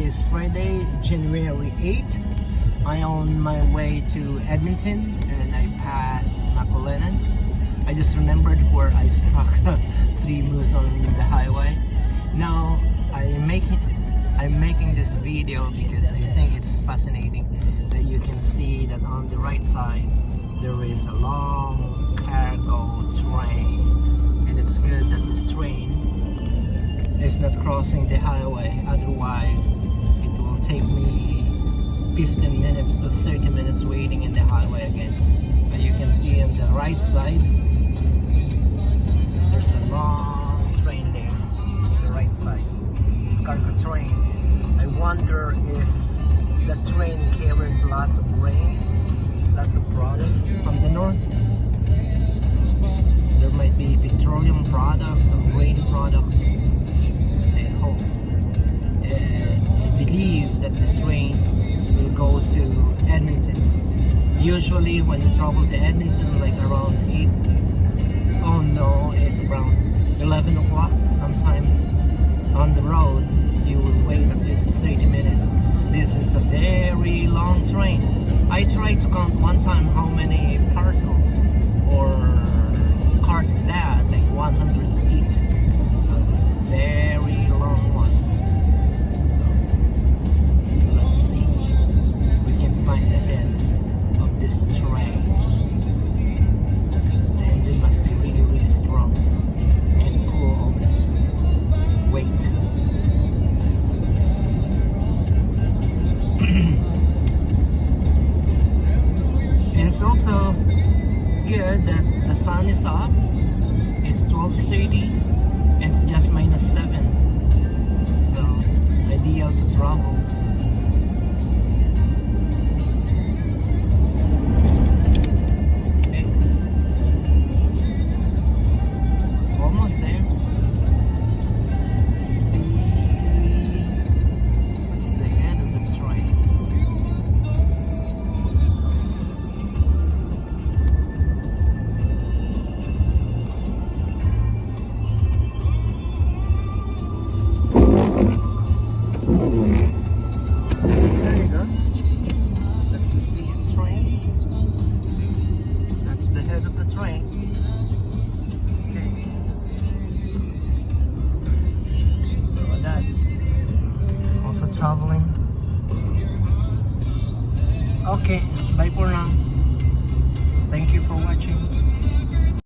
is Friday, January 8th. I on my way to Edmonton and I pass McLennan. I just remembered where I struck 3 moose on the highway. Now I'm making this video because I think it's fascinating that you can see that on the right side there is a long cargo train, and it's good that this train is not crossing the highway, otherwise it will take me 15 minutes to 30 minutes waiting in the highway again. But you can see on the right side there's a long train there on the right side. It's cargo train. I wonder if the train carries lots of grains, lots of products from the north. There might be petroleum products or grain products. I hope. I believe that this train will go to Edmonton. Usually when you travel to Edmonton, like around 8, oh no, it's around 11 o'clock. Sometimes on the road you will wait at least 30 minutes. This is a very long train. I tried to count one time how many parcels or cart is that, like 108. Very long one. So let's see if we can find the head of this train. The engine must be really, really strong. It can pull all this weight. And it's also good that the sun is up. It's 12:30 and it's just -7, so ideal to travel.